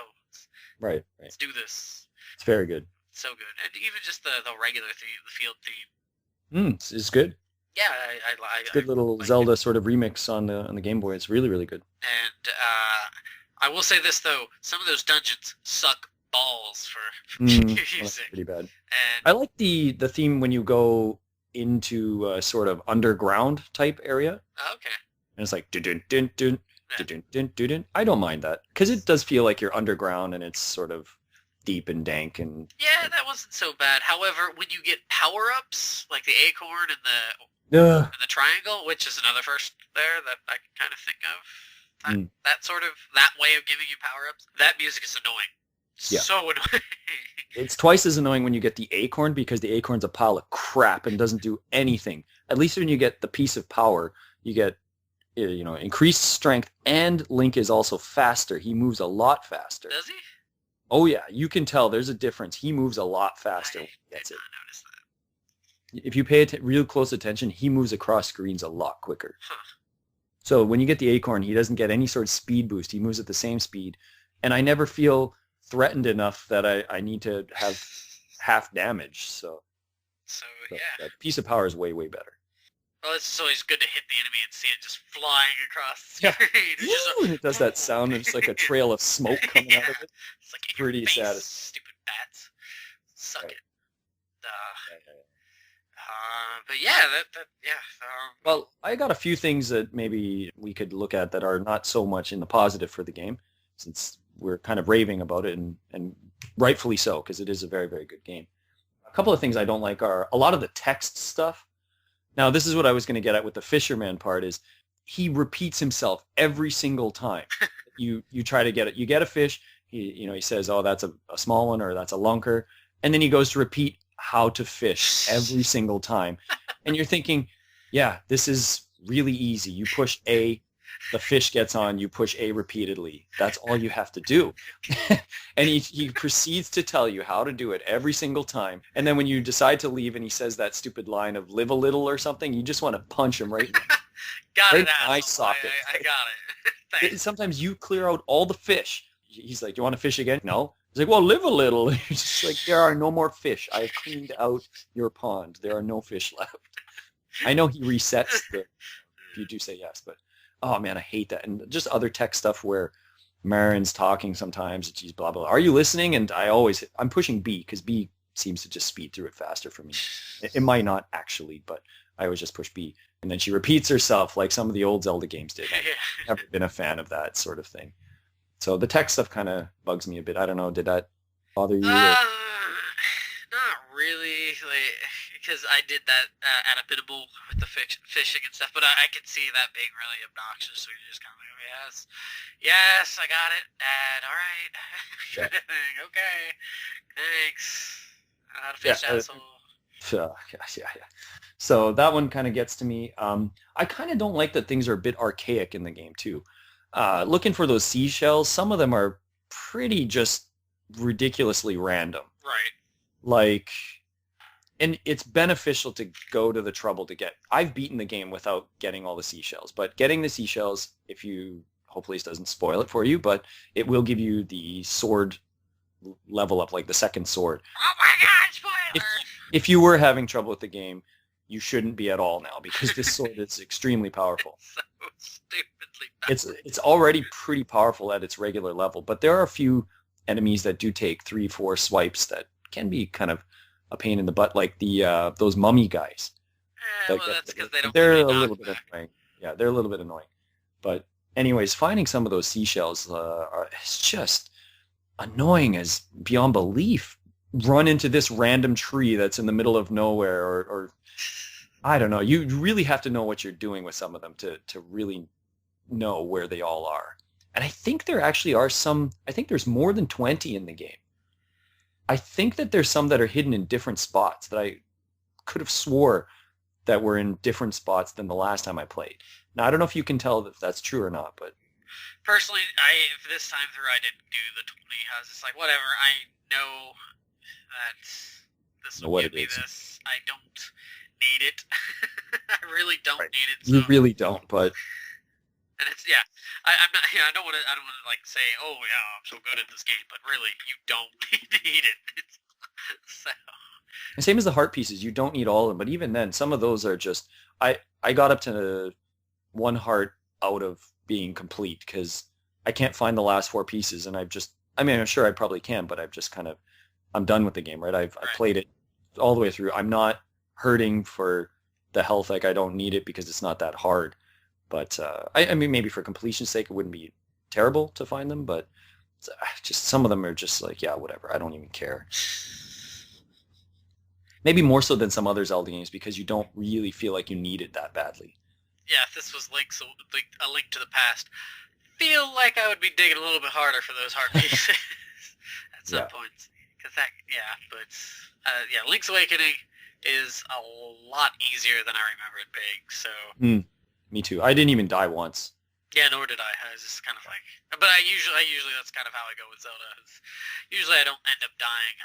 Right. Let's do this. It's very good. So good. And even just the regular theme, the field theme. It's good. Yeah, it's a good little Zelda sort of remix on the Game Boy. It's really, really good. And I will say this though, some of those dungeons suck balls for music. That's pretty bad. And I like the theme when you go into a sort of underground type area. Okay. And it's like dun dun dun dun dun dun dun dun. I don't mind that because it does feel like you're underground and it's sort of deep and dank and. Yeah, that wasn't so bad. However, when you get power-ups like the acorn and the triangle, which is another first there that I can kind of think of. That way of giving you power-ups, that music is annoying. Yeah. So annoying. It's twice as annoying when you get the acorn because the acorn's a pile of crap and doesn't do anything. At least when you get the piece of power, you get increased strength, and Link is also faster. He moves a lot faster. Does he? Oh yeah, you can tell there's a difference. He moves a lot faster. I did not notice that. If you pay real close attention, he moves across screens a lot quicker. Huh. So when you get the acorn, he doesn't get any sort of speed boost. He moves at the same speed. And I never feel threatened enough that I need to have half damage. So yeah. That piece of power is way, way better. Well, it's always good to hit the enemy and see it just flying across the screen. It does that sound, and it's like a trail of smoke coming out of it. It's like pretty sad. Stupid bats. Suck it. But well, I got a few things that maybe we could look at that are not so much in the positive for the game, since we're kind of raving about it, and rightfully so, because it is a very, very good game. couple of things I don't like are a lot of the text stuff. Now, this is what I was going to get at with the fisherman part is he repeats himself every single time. You try to get it. You get a fish. He says, oh, that's a small one or that's a lunker. And then he goes to repeat how to fish every single time. And you're thinking, yeah, this is really easy. You push A, the fish gets on, you push A repeatedly. That's all you have to do. And he proceeds to tell you how to do it every single time. And then when you decide to leave and he says that stupid line of live a little or something, you just want to punch him right Got right it, in the eye asshole. socket. I got it. Thanks. Sometimes you clear out all the fish. He's like, you want to fish again? No. He's like, well, live a little. He's just like, there are no more fish. I have cleaned out your pond. There are no fish left. I know he resets if you do say yes, but oh man, I hate that. And just other tech stuff where Marin's talking sometimes, geez, blah, blah, blah. Are you listening? And I'm pushing B because B seems to just speed through it faster for me. It might not actually, but I always just push B. And then she repeats herself like some of the old Zelda games did. I've never been a fan of that sort of thing. So the tech stuff kind of bugs me a bit. I don't know. Did that bother you? Not really, like, because I did that at a bidable with the fishing and stuff, but I could see that being really obnoxious, so you're just kind of like, oh, yes, I got it, Dad, all right. Yeah. Okay, thanks. How to fish, asshole. Yeah. So that one kind of gets to me. I kind of don't like that things are a bit archaic in the game too. Looking for those seashells, some of them are pretty just ridiculously random. Right. Like, and it's beneficial to go to the trouble to get. I've beaten the game without getting all the seashells, but getting the seashells, hopefully it doesn't spoil it for you, but it will give you the sword level up, like the second sword. Oh my God, spoiler! If you were having trouble with the game, you shouldn't be at all now because this sword is extremely powerful. So stupidly powerful. It's already pretty powerful at its regular level, but there are a few enemies that do take 3-4 swipes that can be kind of a pain in the butt, like those mummy guys. Well, that's because they don't. They're a little bit annoying. Yeah, they're a little bit annoying. But anyways, finding some of those seashells is just annoying as beyond belief. Run into this random tree that's in the middle of nowhere, or I don't know. You really have to know what you're doing with some of them to really know where they all are. And I think there actually are some. I think there's more than 20 in the game. I think that there's some that are hidden in different spots that I could have swore that were in different spots than the last time I played. Now, I don't know if you can tell if that's true or not, but... Personally, this time through, I didn't do the 20. I was just like, whatever, I know that this will give me this. I don't need it. I really don't need it. So. You really don't, but... And it's, yeah, I'm not, I don't want to like say, oh yeah, I'm so good at this game, but really, you don't need it. So. And same as the heart pieces, you don't need all of them, but even then, some of those are just, I got up to 1 heart out of being complete because I can't find the last 4 pieces, and I'm sure I probably can, but I'm done with the game, right? I've played it all the way through. I'm not hurting for the health, like I don't need it because it's not that hard. But I mean, maybe for completion's sake, it wouldn't be terrible to find them, but just some of them are just like, yeah, whatever. I don't even care. Maybe more so than some other Zelda games because you don't really feel like you need it that badly. Yeah, if this was a Link to the Past, feel like I would be digging a little bit harder for those heart pieces at some points. But Link's Awakening is a lot easier than I remember it being, so... Me too. I didn't even die once. Yeah, nor did I. I was just kind of like, but I usually that's kind of how I go with Zelda. Usually I don't end up dying.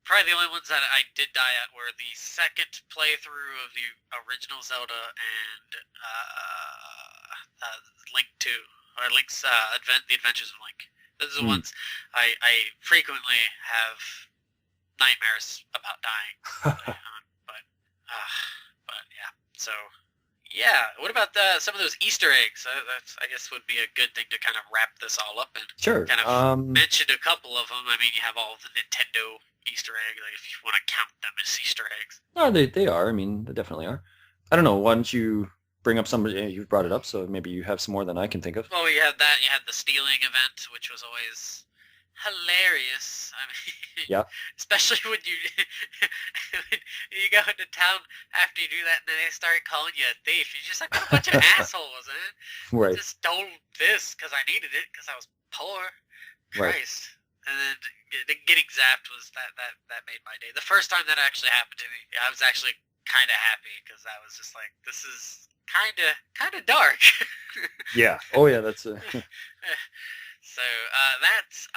Probably the only ones that I did die at were the second playthrough of the original Zelda and Link 2 or Link's The Adventures of Link. Those are the ones I frequently have nightmares about dying. But yeah, so. Yeah, what about some of those Easter eggs? That's, I guess, would be a good thing to kind of wrap this all up in. Sure. Kind of mentioned a couple of them. I mean, you have all of the Nintendo Easter egg, like if you want to count them as Easter eggs. No, they are. I mean, they definitely are. I don't know. Why don't you bring up some? You've brought it up, so maybe you have some more than I can think of. Well, you had that. You had the stealing event, which was always hilarious. I mean, Yeah. especially when you when you go into town after you do that, and then they start calling you a thief. You're just like, what a bunch of assholes, man! I Right. just stole this because I needed it because I was poor. Right. Christ. And then getting zapped was that made my day. The first time that actually happened to me, I was actually kind of happy because I was just like, this is kind of dark. Yeah. Oh yeah. That's a. So that's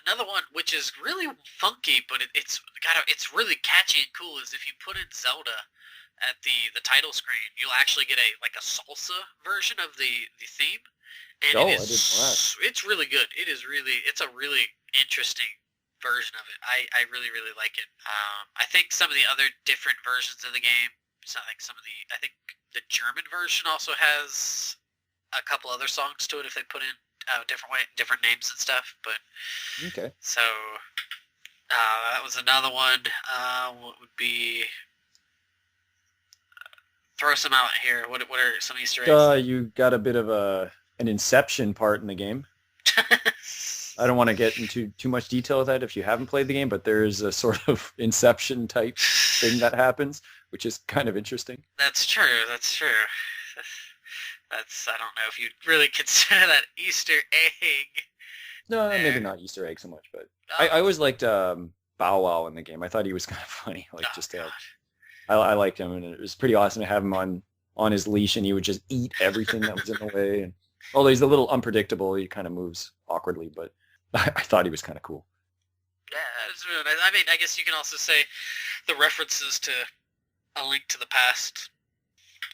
another one which is really funky, but it's really catchy and cool. Is if you put in Zelda at the title screen, you'll actually get a salsa version of the theme, and Oh, I didn't know that. it's really good. It's a really interesting version of it. I really like it. I think some of the other different versions of the game. So like I think the German version also has a couple other songs to it if they put in different names and stuff. But Okay. so that was another one. What would be? Throw some out here. What are some Easter eggs? You got a bit of an Inception part in the game. I don't want to get into too much detail with that if you haven't played the game, but there is a sort of Inception type thing that happens, which is kind of interesting. That's true. That's I don't know if you'd really consider that Easter egg. No, There. maybe not Easter egg so much, but I always liked Bow Wow in the game. I thought he was kind of funny, like just to God. have. I liked him, and it was pretty awesome to have him on his leash, and he would just eat everything that was in the way. And although he's a little unpredictable, he kind of moves awkwardly, but I thought he was kind of cool. Yeah, it's really nice. I mean, I guess you can also say the references to A Link to the Past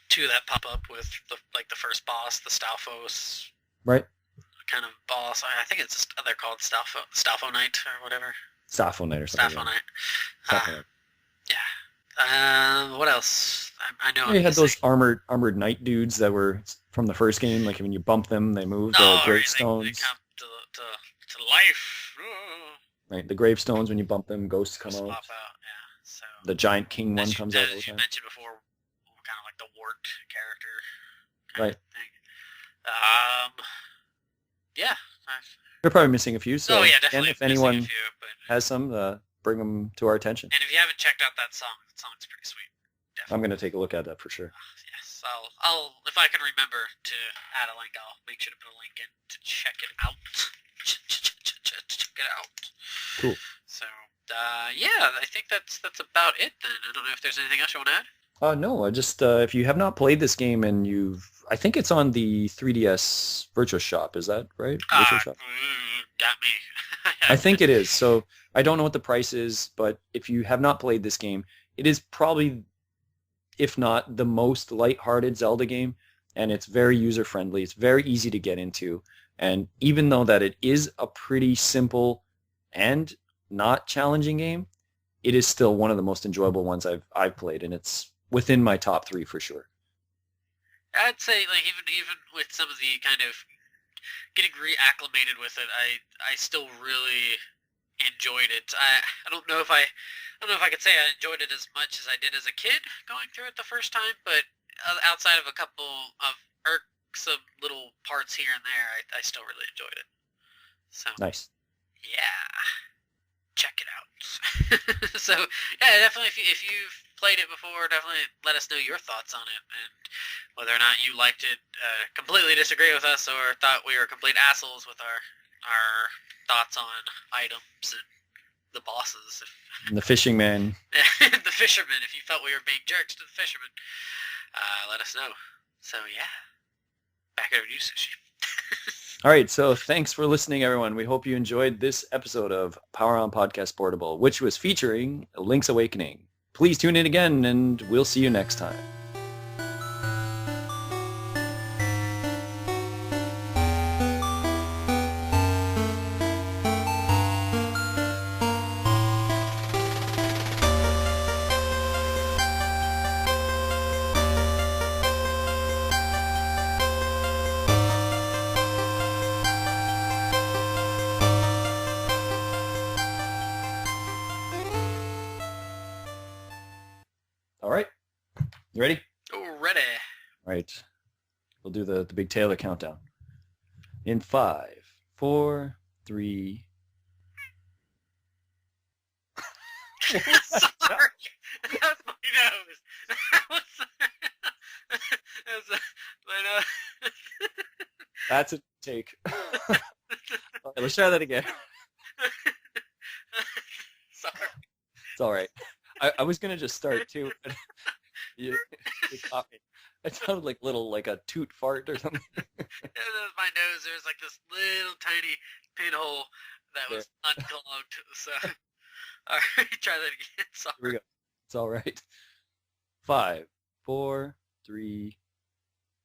two that pop up with the first boss, the Stalfos Right? kind of boss. I think it's just, they're called Stalfo Knight or whatever. Sappho Night or something. Stalfo Knight. Sappho Night. Yeah. What else? I know. Yeah, you had those armored knight dudes that were from the first game. Like when you bump them, they move. The gravestones. They come to life. Right, the gravestones. When you bump them, ghosts come Pop out. out. Yeah. So The giant king one comes out all the as you time. mentioned before, kind of like the wart character. Right. Thing. Yeah. We're probably missing a few. So Oh yeah, definitely. if anyone a few, but has some, bring them to our attention. and if you haven't checked out that song's pretty sweet. I'm going to take a look at that for sure. Yes, I'll if I can remember to add a link, I'll make sure to put a link in to check it out. Check it out. Cool. So, yeah, I think that's about it then. I don't know if there's anything else you want to add. No, I just if you have not played this game and I think it's on the 3DS Virtual Shop. Is that right? Virtual Shop. Got me. I think it is. So I don't know what the price is, but if you have not played this game, it is probably, if not the most lighthearted Zelda game, and it's very user-friendly. It's very easy to get into, and even though that it is a pretty simple and not challenging game, it is still one of the most enjoyable ones I've played, and it's within my top 3 for sure. I'd say like even with some of the kind of getting reacclimated with it, I still really enjoyed it. I don't know if I could say I enjoyed it as much as I did as a kid going through it the first time, but outside of a couple of irksome little parts here and there, I still really enjoyed it. So Nice. yeah, check it out. So yeah, definitely if you've played it before, definitely let us know your thoughts on it and whether or not you liked it. Completely disagree with us or thought we were complete assholes with our thoughts on items and the bosses. And the fishing man. The fishermen, if you felt we were being jerks to the fishermen, let us know. So yeah, back over to you, Sushi. All right, so thanks for listening, everyone. We hope you enjoyed this episode of Power On Podcast Portable, which was featuring Link's Awakening. Please tune in again, and we'll see you next time. All right, you ready? Ready. All right, we'll do the big Taylor countdown. In 5, 4, 3. What was that sound? Sorry, that's my nose. That was, that's my nose. That's a take. All right, let's try that again. Sorry. It's all right. I was gonna just start too, but you caught me. It sounded like like a toot fart or something. That was my nose. There was like this little tiny pinhole that There. was unclogged. So, all right, try that again. Here we Sorry. go. It's all right. 5, 4, 3,